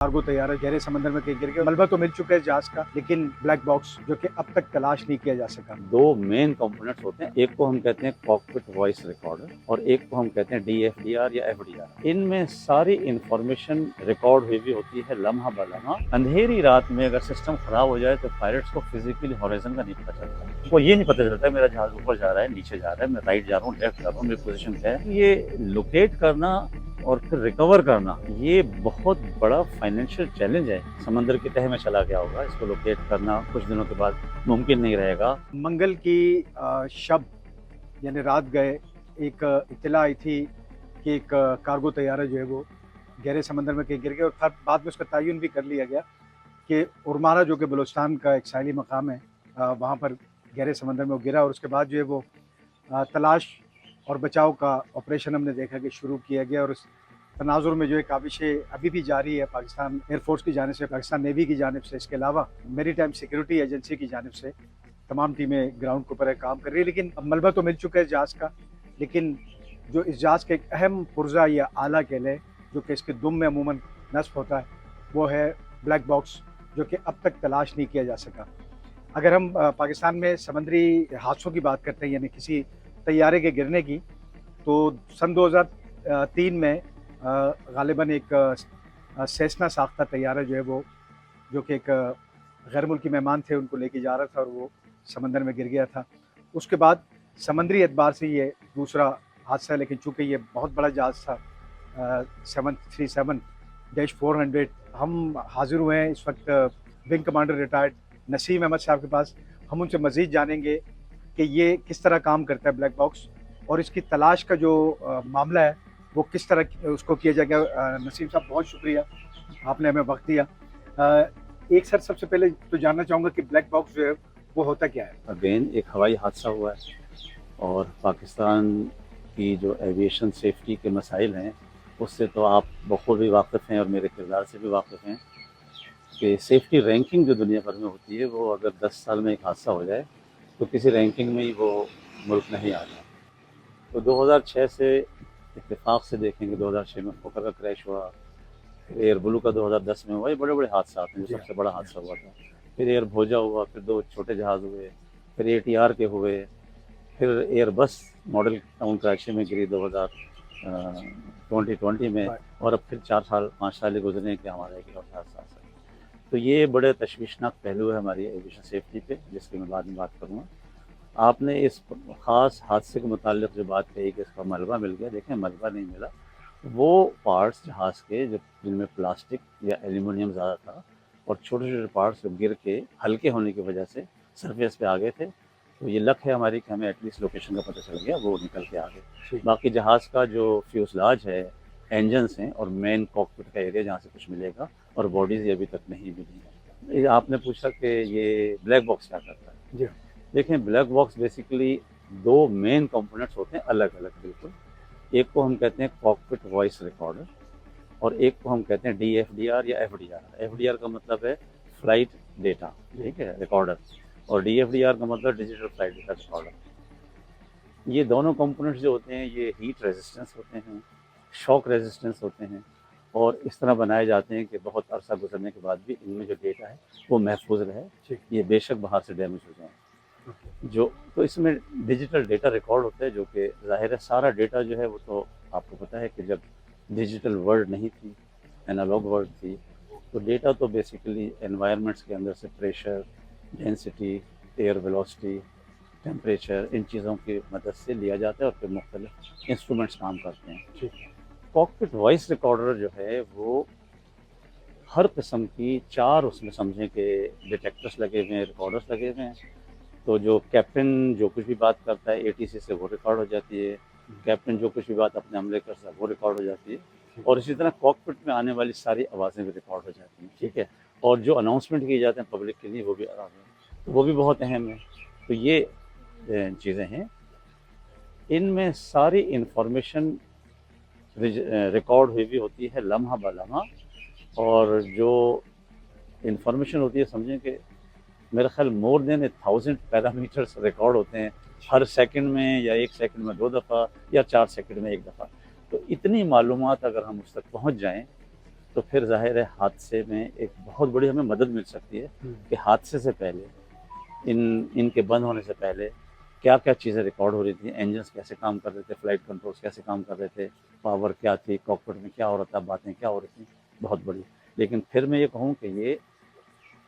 Cargo तैयारा गहरे समंदर में कहीं गिर गया। मलबा तो मिल चुका है जहाज का, लेकिन ब्लैक बॉक्स जो कि अब तक तलाश नहीं किया जा सका। दो मेन कंपोनेंट्स होते हैं, एक को हम कहते हैं कॉकपिट वॉइस रिकॉर्डर और एक को हम कहते हैं DFDR या FDR। इनमें सारी इंफॉर्मेशन रिकॉर्ड हुई भी होती है लम्हा ब लम्हा। अंधेरी रात में अगर सिस्टम खराब हो जाए तो पायलट्स को फिजिकली हॉरिजॉन का नहीं पता चलता, उनको ये नहीं पता चलता मेरा जहाज ऊपर जा रहा है, नीचे जा रहा है, मैं राइट जा रहा हूँ, लेफ्ट जा रहा हूँ, मेरी पोजीशन क्या है। ये लोकेट करना और फिर रिकवर करना ये बहुत बड़ा फाइनेंशियल चैलेंज है। समंदर की तह में चला गया होगा, इसको लोकेट करना कुछ दिनों के बाद मुमकिन नहीं रहेगा। मंगल की शब यानी रात गए एक इत्तला आई थी कि एक कार्गो तैयारा जो है वो गहरे समंदर में कहीं गिर गया, और फिर बाद में उसका तयन भी कर लिया गया कि उर्मारा जो कि बलूचिस्तान का एक साहिली मकाम है, वहाँ पर गहरे समंदर में वो गिरा। और उसके बाद जो है वो तलाश और बचाव का ऑपरेशन हमने देखा कि शुरू किया गया। और उस तनाजुर में जो है काविशें अभी भी जारी है पाकिस्तान एयरफोर्स की जानिब से, पाकिस्तान नेवी की जानिब से, इसके अलावा मेरी टाइम सिक्योरिटी एजेंसी की जानिब से तमाम टीमें ग्राउंड के ऊपर काम कर रही है। लेकिन अब मलबा तो मिल चुका है जहाज़ का, लेकिन जो इस जहाज़ का एक अहम पुर्जा या आला कह लें जो कि इसके दुम में अमूमन नस्ब होता है, वो है ब्लैक बॉक्स, जो कि अब तक तलाश नहीं किया जा सका। अगर हम पाकिस्तान में समंदरी हादसों की बात करते हैं यानी किसी तैयारे के गिरने की, तो सन 2003 में गालिबन एक सेस्ना साख्ता तैयारा जो है वो, जो कि एक गैर मुल्की मेहमान थे, उनको लेके जा रहा था और वो समंदर में गिर गया था। उसके बाद समंदरी एतबार से ये दूसरा हादसा है, लेकिन चूँकि ये बहुत बड़ा जहाज़ था 737-400, हम हाजिर हुए हैं इस वक्त wing commander retired Naseem Ahmed साहब के पास। हम उनसे मज़ीद जानेंगे कि ये किस तरह काम करता है ब्लैक बॉक्स, और इसकी तलाश का जो मामला है वो किस तरह उसको किया जाएगा। नसीम साहब बहुत शुक्रिया, आपने हमें वक्त दिया। एक सर सबसे पहले तो जानना चाहूँगा कि ब्लैक बॉक्स जो है वो होता क्या है? अगेन एक हवाई हादसा हुआ है और पाकिस्तान की जो एविएशन सेफ्टी के मसाइल हैं उससे तो आप बखूबी वाकिफ़ हैं और मेरे किरदार से भी वाकिफ़ हैं कि सेफ्टी रैंकिंग जो दुनिया भर में होती है वो अगर 10 साल में एक हादसा हो जाए तो किसी रैंकिंग में ही वो मुल्क नहीं आ जाए। तो 2006 से इत्तेफाक से देखेंगे, 2006 में फोकर का क्रैश हुआ, फिर एयर ब्लू का 2010 में हुआ, ये बड़े बड़े हादसा हैं, जो सबसे बड़ा हादसा हुआ था। फिर एयर भोजा हुआ, फिर 2 छोटे जहाज़ हुए, फिर ATR के हुए, फिर एयर बस मॉडल टाउन कराची में गिरी 2020 में, और अब फिर 4-5 साल गुजरने के हमारे एक हादसा। तो ये बड़े तशवीशनाक पहलू है हमारी एविएशन सेफ्टी पे, जिसकी मैं बाद में बात करूँगा। आपने इस ख़ास हादसे के मुताल्लिक़ जो बात कही कि इसका मलबा मिल गया, देखें मलबा नहीं मिला, वो पार्ट्स जहाज़ के जो जिनमें प्लास्टिक या एल्युमिनियम ज़्यादा था और छोटे-छोटे पार्ट्स जो गिर के हल्के होने की वजह से सरफेस पे आ गए थे, तो ये लक है हमारी कि हमें एटलीस्ट लोकेशन का पता चल गया, वो निकल के आ गए। बाकी जहाज़ का जो फ्यूज़लाज है, इंजन्स हैं और मेन कॉकपिट का एरिया जहाँ से कुछ मिलेगा, और बॉडीज़ ये अभी तक नहीं मिली हैं। ये आपने पूछा कि ये ब्लैक बॉक्स क्या करता है? जी देखें, black box basically 2 main components होते हैं अलग-अलग बिल्कुल। एक को हम कहते हैं कॉकपिट वॉइस रिकॉर्डर और एक को हम कहते हैं DFDR या FDR। FDR का मतलब है फ्लाइट डेटा, ठीक है, रिकॉर्डर, और DFDR का मतलब डिजिटल फ्लाइट डेटा रिकॉर्डर। ये दोनों कंपोनेंट्स जो होते हैं ये हीट रेजिस्टेंस होते हैं, शॉक रेजिस्टेंस होते हैं, और इस तरह बनाए जाते हैं कि बहुत अरसा गुजरने के बाद भी इनमें जो डेटा है वो महफूज रहे, ये बेशक बाहर से डैमेज हो जाए। तो इसमें डिजिटल डेटा रिकॉर्ड होता है, जो कि ज़ाहिर है सारा डेटा जो है वो तो आपको पता है कि जब डिजिटल वर्ल्ड नहीं थी, एनालॉग वर्ल्ड थी, तो डेटा तो बेसिकली एनवायरनमेंट्स के अंदर से pressure, density, air velocity, temperature, इन चीज़ों की मदद से लिया जाता है और फिर मुख्तलिफ इंस्ट्रूमेंट्स काम करते हैं। कॉकपिट वॉइस रिकॉर्डर जो है वो हर किस्म की 4 उसमें समझें कि डिटेक्टर्स लगे हुए हैं, रिकॉर्डर्स लगे हुए हैं। तो जो कैप्टन जो कुछ भी बात करता है ATC से वो रिकॉर्ड हो जाती है, कैप्टन जो कुछ भी बात अपने हमले करता है वो रिकॉर्ड हो जाती है, और इसी तरह कॉकपिट में आने वाली सारी आवाज़ें भी रिकॉर्ड हो जाती हैं, ठीक है, और जो अनाउंसमेंट किए जाते हैं पब्लिक के लिए वो भी तो वो भी बहुत अहम है। तो ये चीज़ें हैं, इनमें सारी इंफॉर्मेशन रिकॉर्ड हुई भी होती है लम्हा ब लम्हा, और जो इंफॉर्मेशन होती है समझें कि मेरा ख्याल मोर देन 1000 पैरामीटर्स रिकॉर्ड होते हैं हर सेकंड में, या 1 सेकंड में 2 दफ़ा या 4 सेकंड में 1 दफ़ा। तो इतनी मालूमात अगर हम उस तक पहुंच जाएं तो फिर जाहिर है हादसे में एक बहुत बड़ी हमें मदद मिल सकती है कि हादसे से पहले इनके बंद होने से पहले क्या क्या चीज़ें रिकॉर्ड हो रही थी, इंजन्स कैसे काम कर रहे थे, फ्लाइट कंट्रोल्स कैसे काम कर रहे थे, पावर क्या थी, कॉकपिट में क्या हो रहा था, बातें क्या हो रही थी, बहुत बड़ी। लेकिन फिर मैं ये कहूँ कि ये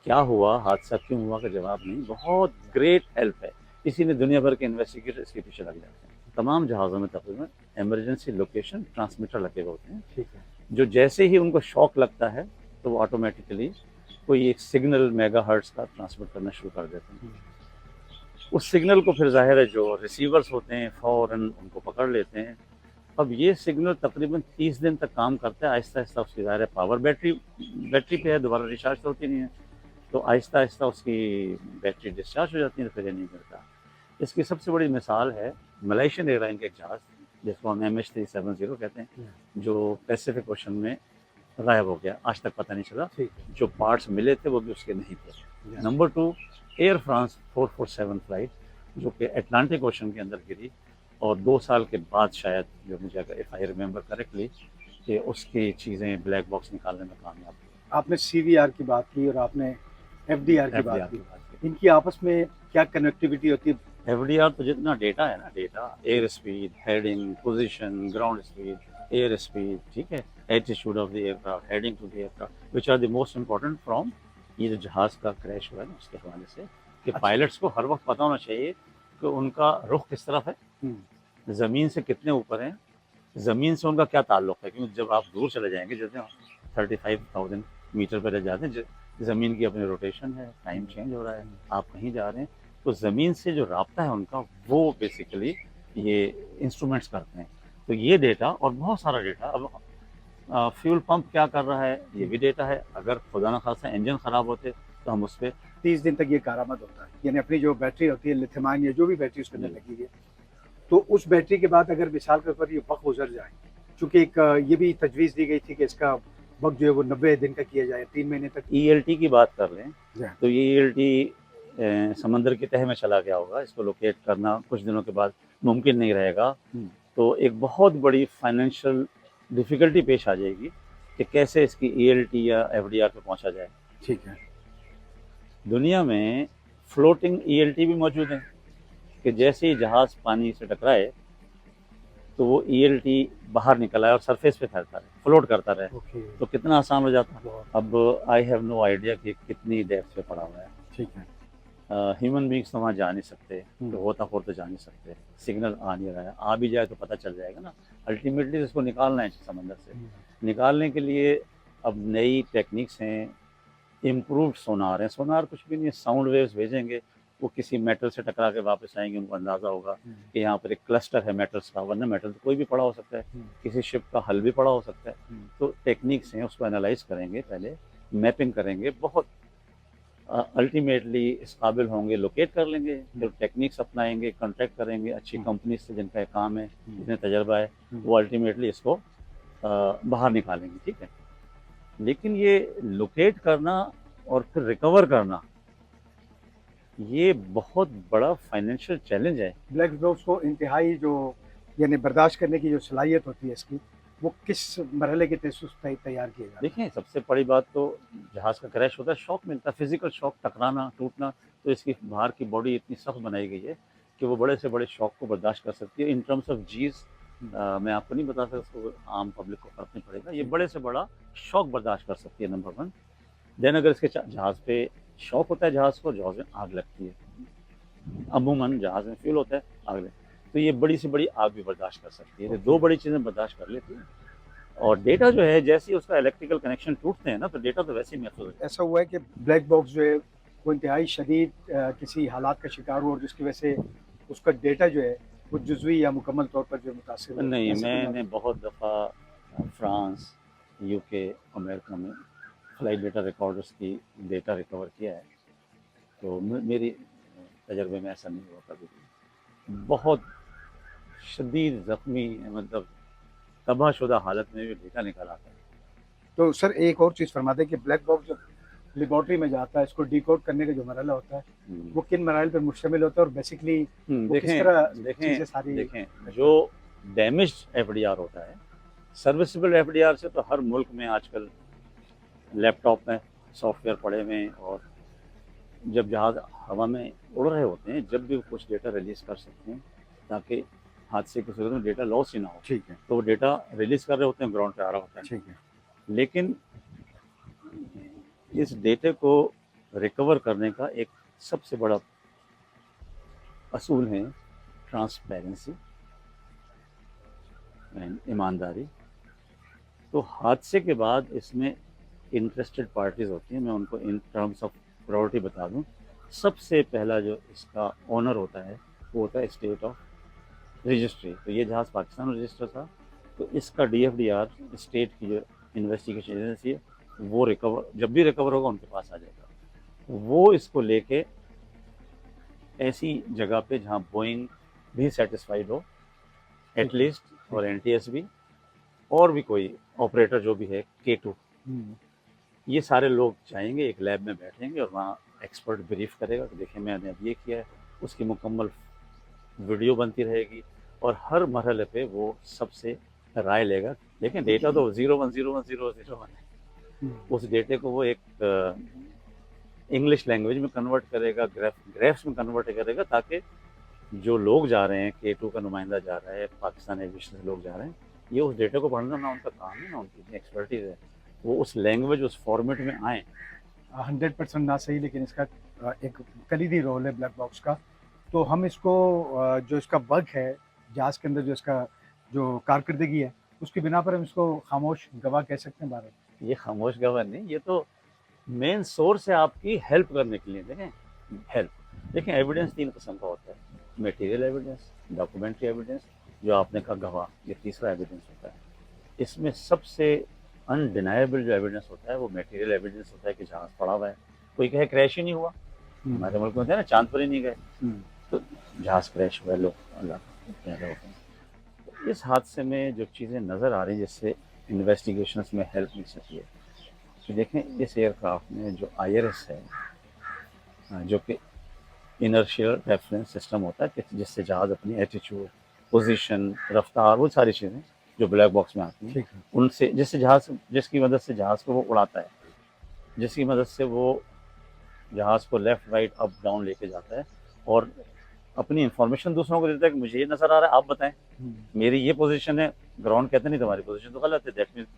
क्या हुआ, हादसा क्यों हुआ का जवाब नहीं, बहुत ग्रेट हेल्प है। इसीलिए दुनिया भर के इन्वेस्टिगेटर इसके पीछे लग जाते हैं। तमाम जहाज़ों में तकरीबन इमरजेंसी लोकेशन ट्रांसमीटर लगे हुए होते हैं, ठीक है। जो जैसे ही उनको शॉक लगता है तो वो ऑटोमेटिकली कोई एक सिग्नल मेगाहर्ट्ज का ट्रांसमिट करना शुरू कर देते हैं। उस सिग्नल को फिर जाहिर है जो रिसीवर्स होते हैं फ़ौरन उनको पकड़ लेते हैं। अब ये सिग्नल तकरीबन 30 दिन तक काम करता है। आहिस्ता आहिस्ता उसकी ज़ाहिर है पावर बैटरी पे है, दोबारा रिचार्ज तो होती नहीं है, तो आहिस्ता आहिस्ता उसकी बैटरी डिस्चार्ज हो जाती है, तो फिर ये नहीं मिलता। इसकी सबसे बड़ी मिसाल है मलेशियन एयरलाइन का एक जहाज़ जिसको हम MH370 कहते हैं, जो पैसिफिक ओशन में गायब हो गया, आज तक पता नहीं चला। जो पार्ट्स मिले थे वो भी उसके नहीं थे। नंबर 2, एयर फ्रांस 447 फ्लाइट जो कि अटलांटिक ओशन के अंदर गिरी, और 2 साल के बाद शायद, जो मुझे अगर इफ़ आई रिमेंबर करेक्टली, कि उसकी चीज़ें ब्लैक बॉक्स निकालने में कामयाब हुई। आपने CVR की बात की और आपने FDR की बात की, इनकी आपस में क्या कनेक्टिविटी होती है? FDR तो जितना डेटा है ना, data, air speed, heading, position, ground speed, air speed, ठीक है, altitude of the aircraft, heading to the aircraft, which are the most important from ये जो जहाज़ का क्रैश हुआ है ना उसके हवाले से, कि पायलट्स को हर वक्त पता होना चाहिए कि उनका रुख किस तरफ है, ज़मीन से कितने ऊपर हैं, ज़मीन से उनका क्या ताल्लुक़ है। क्योंकि जब आप दूर चले जाएंगे, जैसे 35,000 मीटर पर रह जाते हैं, ज़मीन की अपनी रोटेशन है, टाइम चेंज हो रहा है, आप कहीं जा रहे हैं, तो ज़मीन से जो राब्ता है उनका, वो बेसिकली ये इंस्ट्रूमेंट्स करते हैं। तो ये डेटा और बहुत सारा डेटा, अब फ्यूल पंप क्या कर रहा है ये भी डेटा है। अगर खुदा न खास्ता इंजन ख़राब होते तो हम उस पर 30 दिन तक ये कारामद होता है, यानी अपनी जो बैटरी होती है, लिथियम आयन या जो भी बैटरी उसके अंदर लगी है, तो उस बैटरी के बाद अगर मिसाल के ऊपर ये वक्त गुजर जाए, चूँकि एक ये भी तजवीज़ दी गई थी कि इसका वक्त जो है वो 90 दिन का किया जाए, 3 महीने तक। ELT की बात कर लें तो ये ELT समंदर की तह में चला गया होगा, इसको लोकेट करना कुछ दिनों के बाद मुमकिन नहीं रहेगा, तो एक बहुत बड़ी फाइनेंशियल डिफ़िकल्टी पेश आ जाएगी कि कैसे इसकी ELT या FDR पे पहुंचा जाए। ठीक है। दुनिया में फ्लोटिंग ELT भी मौजूद हैं कि जैसे ही जहाज़ पानी से टकराए तो वो ELT बाहर निकल आए और सरफेस पे फैलता रहे, फ्लोट करता रहे, तो कितना आसान हो जाता। अब आई हैव नो आइडिया कि कितनी डेप्थ पे पड़ा हुआ है। ठीक है। ह्यूमन बींग्स तो वहाँ जा नहीं सकते, तो गोताखोर तो जा नहीं सकते, सिग्नल आ नहीं रहा है, आ भी जाए तो पता चल जाएगा ना। अल्टीमेटली इसको निकालना है समंदर से। निकालने के लिए अब नई टेक्निक्स हैं, इम्प्रूव्ड सोनार हैं। सोनार कुछ भी नहीं है, साउंड वेव्स भेजेंगे, वो किसी मेटल से टकरा के वापस आएंगे, उनको अंदाज़ा होगा कि यहाँ पर एक क्लस्टर है मेटल्स का, वरना मेटल तो कोई भी पड़ा हो सकता है, किसी शिप का हल भी पड़ा हो सकता है। तो टेक्निक्स हैं, उसको एनालाइज करेंगे, पहले मैपिंग करेंगे, बहुत अल्टीमेटली इस काबिल होंगे, लोकेट कर लेंगे, फिर टेक्निक्स अपनाएंगे, कॉन्ट्रैक्ट करेंगे अच्छी कंपनी से जिनका काम है, जिन्हें तजर्बा है, वो अल्टीमेटली इसको बाहर निकालेंगे। ठीक है, लेकिन ये लोकेट करना और फिर रिकवर करना, ये बहुत बड़ा फाइनेंशियल चैलेंज है। ब्लैक बॉक्स को इंतहाई जो यानी बर्दाश्त करने की जो सलाहियत होती है इसकी, वो किस मरहले के तहत तैयार किया जाता है? देखें, सबसे बड़ी बात तो जहाज़ का क्रैश होता है, शॉक मिलता है, फिजिकल शॉक, टकराना, टूटना, तो इसकी बाहर की बॉडी इतनी सख्त बनाई गई है कि वो बड़े से बड़े शॉक को बर्दाश्त कर सकती है। इन टर्म्स ऑफ जीज मैं आपको नहीं बता सकता, उसको आम पब्लिक को फर्क नहीं पड़ेगा, ये बड़े से बड़ा शॉक बर्दाश्त कर सकती है, नंबर 1। देन अगर इसके जहाज़ पे शॉक होता है, जहाज़ को, जहाज़ में आग लगती है, अमूमन जहाज़ में फ्यूल होता है, आग लगती है, तो ये बड़ी से बड़ी आग भी बर्दाश्त कर सकती है। तो 2 बड़ी चीज़ें बर्दाश्त कर लेती है। और डेटा जो है, जैसे ही उसका इलेक्ट्रिकल कनेक्शन टूटते हैं ना, तो डेटा तो वैसे ही महफूज है। ऐसा हुआ है कि ब्लैक बॉक्स जो है वो इंतहाई शदीद किसी हालात का शिकार हुआ और जिसकी वजह से उसका डेटा जो है वो जुज़वी या मुकम्मल तौर पर जो मुतासिर हुआ? नहीं, मैंने बहुत दफ़ा फ्रांस, UK, अमेरिका में फ्लाइट डेटा रिकॉर्डर्स की डेटा रिकवर किया है, तो मेरी तजर्बे में ऐसा नहीं हुआ कभी भी। बहुत शदीद ज़ख्मी, मतलब तबाहशुदा हालत में भी डेटा निकल आता है। तो सर एक और चीज़ फरमा दें कि ब्लैक बॉक्स जब लेबॉर्ट्री में जाता है, इसको डिकोड करने का जो मरहला होता है, वो किन मराइल पर मुश्तमिल होता है और बेसिकली वो किस तरह चीज़ें सारी? देखें, जो डैमेज्ड FDR होता है, सर्विसेबल FDR से तो हर मुल्क में आजकल लैपटॉप में सॉफ्टवेयर पड़े हुए हैं, और जब जहाज़ हवा में उड़ रहे होते हैं जब भी वो कुछ डेटा रिलीज़ कर सकते हैं, ताकि हादसे की सूरत में डेटा लॉस ही ना हो, ठीक है, तो वो डेटा रिलीज़ कर रहे होते हैं, ग्राउंड पे आ रहा होता है। ठीक है। लेकिन इस डेटे को रिकवर करने का एक सबसे बड़ा असूल है ट्रांसपेरेंसी एंड ईमानदारी। तो हादसे के बाद इसमें इंटरेस्टेड पार्टीज होती हैं, मैं उनको इन टर्म्स ऑफ प्रायोरिटी बता दूं। सबसे पहला जो इसका ओनर होता है वो होता है स्टेट ऑफ रजिस्ट्री। तो ये जहाज़ पाकिस्तान में रजिस्टर था, तो इसका DFDR स्टेट की जो इन्वेस्टिगेशन एजेंसी है वो रिकवर, जब भी रिकवर होगा उनके पास आ जाएगा। वो इसको लेके ऐसी जगह पे जहाँ बोइंग भी सेटिस्फाइड हो एटलीस्ट, और NTS भी, और भी कोई ऑपरेटर जो भी है K2, ये सारे लोग जाएंगे, एक लैब में बैठेंगे और वहाँ एक्सपर्ट ब्रीफ करेगा कि देखिए मैंने अब ये किया है, उसकी मुकम्मल वीडियो बनती रहेगी, और हर मरहले पे वो सबसे राय लेगा। लेकिन डेटा तो 01010001 है, उस डेटे को वो एक इंग्लिश लैंग्वेज में कन्वर्ट करेगा, ग्राफ्स में कन्वर्ट करेगा, ताकि जो लोग जा रहे हैं, K2 का नुमाइंदा जा रहा है, पाकिस्तान एविएशन से लोग जा रहे हैं, ये उस डेटा को पढ़ना ना उनका काम है, ना उनकी एक्सपर्टीज है, वो उस लैंग्वेज उस फॉर्मेट में आए। 100% ना सही, लेकिन इसका एक कलीदी रोल है ब्लैक बॉक्स का। तो हम इसको जो इसका वर्क है जहाज़ के अंदर, जो इसका जो कारकर्दगी है, उसकी बिना पर हम इसको खामोश गवाह कह सकते हैं भारत। ये खामोश गवाह नहीं, ये तो मेन सोर्स है आपकी हेल्प करने के लिए। देखें, हेल्प, देखें, एविडेंस 3 किस्म का होता है, मटेरियल एविडेंस, डॉक्यूमेंट्री एविडेंस, जो आपने कहा गवाह, ये तीसरा एविडेंस होता है। इसमें सबसे अनडिनाइबल जो एविडेंस होता है वो मटेरियल एविडेंस होता है कि जहाज़ पड़ा हुआ है। कोई कहे क्रैश ही नहीं हुआ, हमारे मुल्क में होता है ना, चांद पर ही नहीं गए, तो जहाज़ क्रैश हुआ, लोग अल्लाह कह रहे होते हैं। तो इस हादसे में जो चीज़ें नज़र आ रही हैं जिससे इन्वेस्टिगेशंस में हेल्प मिल सकती है, तो देखें इस एयरक्राफ्ट में जो IRS है, जो कि इनर्शियल रेफरेंस सिस्टम होता है, कि जिससे जहाज़ अपनी एटीट्यूड, पोजीशन, रफ्तार, वो सारी चीज़ें जो ब्लैक बॉक्स में आती हैं, उनसे जिसकी मदद से जहाज़ को वो उड़ाता है, जिसकी मदद से वो जहाज़ को लेफ़्ट राइट अप डाउन लेके जाता है, और अपनी इंफॉर्मेशन दूसरों को देता है कि मुझे ये नज़र आ रहा है, आप बताएं, मेरी ये पोजीशन है। ग्राउंड कहते नहीं तुम्हारी पोजीशन तो गलत है, दैट मीन्स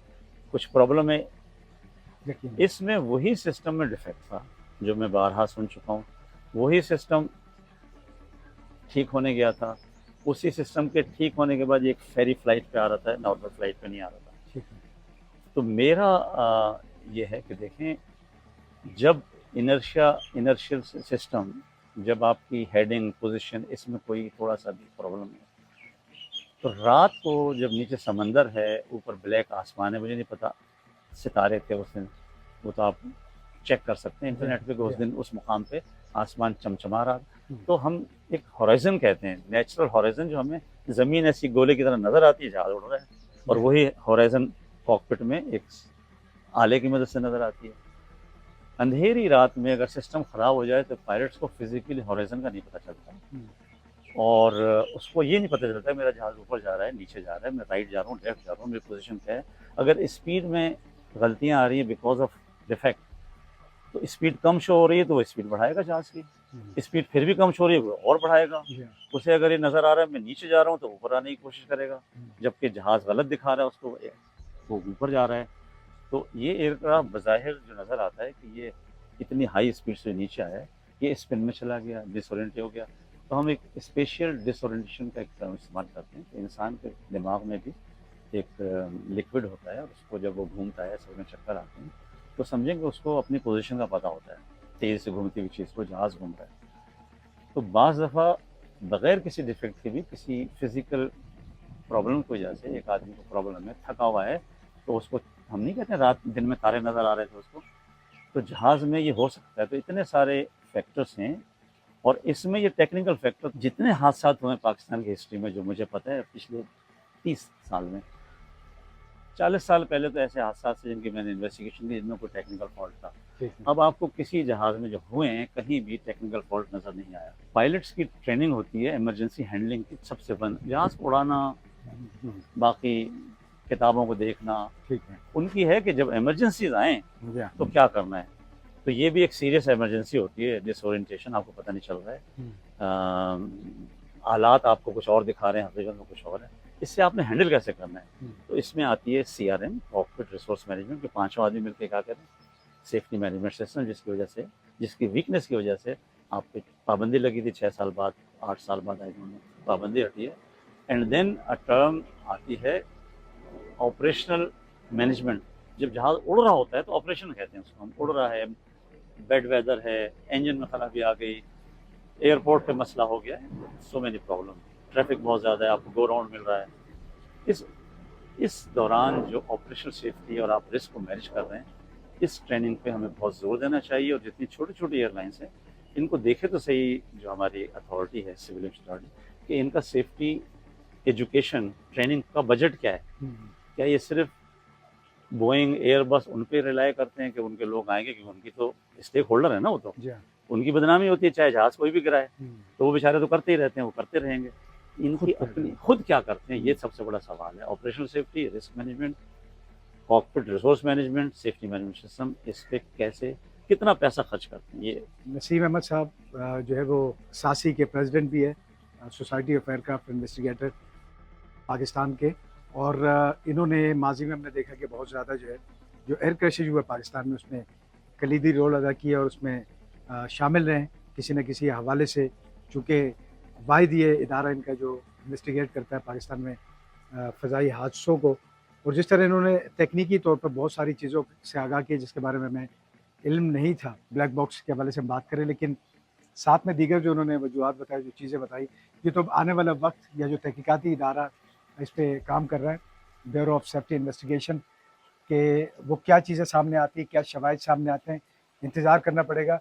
कुछ प्रॉब्लम है। इसमें वही सिस्टम में डिफेक्ट था जो मैं बारहा सुन चुका हूँ, वही सिस्टम ठीक होने गया था, उसी सिस्टम के ठीक होने के बाद एक फेरी फ्लाइट पे आ रहा था, नॉर्मल फ्लाइट पे नहीं आ रहा था। तो मेरा ये है कि देखें, जब इनर्शियल सिस्टम, जब आपकी हेडिंग पोजीशन इसमें कोई थोड़ा सा भी प्रॉब्लम है, तो रात को जब नीचे समंदर है, ऊपर ब्लैक आसमान है, मुझे नहीं पता सितारे थे उस दिन, वो तो आप चेक कर सकते हैं इंटरनेट पे कि उस दिन उस मुकाम पे आसमान चमचमा रहा, तो हम एक हॉराइजन कहते हैं, नेचुरल हॉराइजन, जो हमें ज़मीन ऐसी गोले की तरह नज़र आती है, जहाज उड़ रहा है, और वही हॉराइजन कॉकपिट में एक आले की मदद से नज़र आती है। अंधेरी रात में अगर सिस्टम ख़राब हो जाए तो पायलट्स को फिजिकली हॉराइजन का नहीं पता चलता, और उसको ये नहीं पता चलता मेरा जहाज़ ऊपर जा रहा है, नीचे जा रहा है, मैं राइट जा रहा हूँ, लेफ्ट जा रहा हूँ, मेरी पोजीशन क्या है। अगर स्पीड में गलतियाँ आ रही हैं बिकॉज ऑफ डिफेक्ट, तो स्पीड कम शो हो रही है तो वो स्पीड बढ़ाएगा जहाज़ की, स्पीड फिर भी कम शो हो रही है वो और बढ़ाएगा। उसे अगर ये नज़र आ रहा है मैं नीचे जा रहा हूँ तो ऊपर आने की कोशिश करेगा, जबकि जहाज़ गलत दिखा रहा है उसको, वो ऊपर जा रहा है। तो ये एयरक्राफ्ट बज़ाहिर जो नज़र आता है कि ये इतनी हाई स्पीड से नीचे आया है, ये स्पिन में चला गया, डिसोरिएंट हो गया, तो हम एक स्पेशल डिसोरिएंटेशन का एक टर्म इस्तेमाल करते हैं कि इंसान के दिमाग में भी एक लिक्विड होता है, और उसको जब वो घूमता है, सर में चक्कर आते हैं, तो समझेंगे उसको अपनी पोजीशन का पता होता है, तेज़ से घूमती हुई चीज़ को जहाज़ घूम रहा है। तो बाज़ दफ़ा बग़ैर किसी डिफेक्ट के भी, किसी फिज़िकल प्रॉब्लम की वजह से, एक आदमी को प्रॉब्लम है, थका हुआ है, तो उसको हम नहीं कहते रात दिन में तारे नज़र आ रहे थे उसको, तो जहाज़ में ये हो सकता है। तो इतने सारे फैक्टर्स हैं, और इसमें ये टेक्निकल फैक्टर, जितने हादसा हुए पाकिस्तान की हिस्ट्री में जो मुझे पता है पिछले 30 साल में, 40 साल पहले तो ऐसे हादसा थे जिनकी मैंने इन्वेस्टिगेशन की, जिनमें कोई टेक्निकल फॉल्ट था। अब आपको किसी जहाज़ में जो हुए हैं कहीं भी टेक्निकल फॉल्ट नज़र नहीं आया। पायलट्स की ट्रेनिंग होती है इमरजेंसी हैंडलिंग की, सबसे बंद जहाज़ को उड़ाना, बाकी किताबों को देखना, ठीक है उनकी है कि जब इमरजेंसीज आए जी हाँ। तो क्या करना है। तो ये भी एक सीरियस इमरजेंसी होती है, डिसओरिएंटेशन, आपको पता नहीं चल रहा है, हालात आपको कुछ और दिखा रहे हैं, हकीकत में कुछ और है, इससे आपने हैंडल कैसे करना है। तो इसमें आती है CRM, कॉकपिट रिसोर्स मैनेजमेंट, के पांचों आदमी मिलकर क्या करें, सेफ्टी मैनेजमेंट सिस्टम, जिसकी वजह से, जिसकी वीकनेस की वजह से आप पे पाबंदी लगी थी 6 साल बाद, 8 साल बाद आई डोंट नो, पाबंदी हटी है। एंड देन अ टर्म आती है ऑपरेशनल मैनेजमेंट। जब जहाज उड़ रहा होता है तो ऑपरेशन कहते हैं उसको, हम उड़ रहा है, बेड वेदर है, इंजन में खराबी आ गई, एयरपोर्ट पे मसला हो गया है, सो मेनी प्रॉब्लम, ट्रैफिक बहुत ज़्यादा है, आपको गो राउंड मिल रहा है। इस दौरान जो ऑपरेशनल सेफ्टी और आप रिस्क को मैनेज कर रहे हैं, इस ट्रेनिंग पे हमें बहुत ज़ोर देना चाहिए। और जितनी छोटी छोटी एयरलाइंस हैं, इनको देखे तो सही जो हमारी अथॉरिटी है, सिविल अथॉरिटी, कि इनका सेफ्टी एजुकेशन ट्रेनिंग का बजट क्या है। क्या ये सिर्फ बोइंग, एयरबस उन पे रिलाय करते हैं कि उनके लोग आएंगे, क्योंकि उनकी तो स्टेक होल्डर है ना वो, तो जी हाँ। उनकी बदनामी होती है, चाहे जहाज कोई भी गिराए, हम्म, तो वो बेचारे तो करते ही रहते हैं, वो करते रहेंगे। इनकी खुद कर अपनी खुद क्या करते हैं, ये सबसे बड़ा सवाल है। Operational safety, risk management, cockpit resource management, safety management system, इस पे कैसे, कितना पैसा खर्च करते हैं ये। नसीम अहमद साहब जो है वो सासी के प्रेसिडेंट भी है, society of aircraft investigator Pakistan के। और इन्होंने माजी में हमने देखा कि बहुत ज़्यादा जो है जो एयर क्रैशेज हुआ पाकिस्तान में, उसमें कलीदी रोल अदा किया और उसमें शामिल रहे किसी न किसी हवाले से। चूँकि वाहिद ये इदारा इनका जो इन्वेस्टिगेट करता है पाकिस्तान में फ़ज़ाई हादसों को, और जिस तरह इन्होंने तकनीकी तौर पर बहुत सारी चीज़ों से आगाह किया जिसके बारे में हमें इल्म नहीं था, ब्लैक बॉक्स के हवाले से हम बात करें, लेकिन साथ में दीगर जो उन्होंने वजूहात बताई, जो चीज़ें बताई, ये तो आने वाला वक्त या जो तहकीकाती इदारा इस पे काम कर रहा है, ब्यूरो ऑफ सेफ्टी इन्वेस्टिगेशन, के वो क्या चीज़ें सामने आती हैं, क्या शवाहिद सामने आते हैं, इंतज़ार करना पड़ेगा।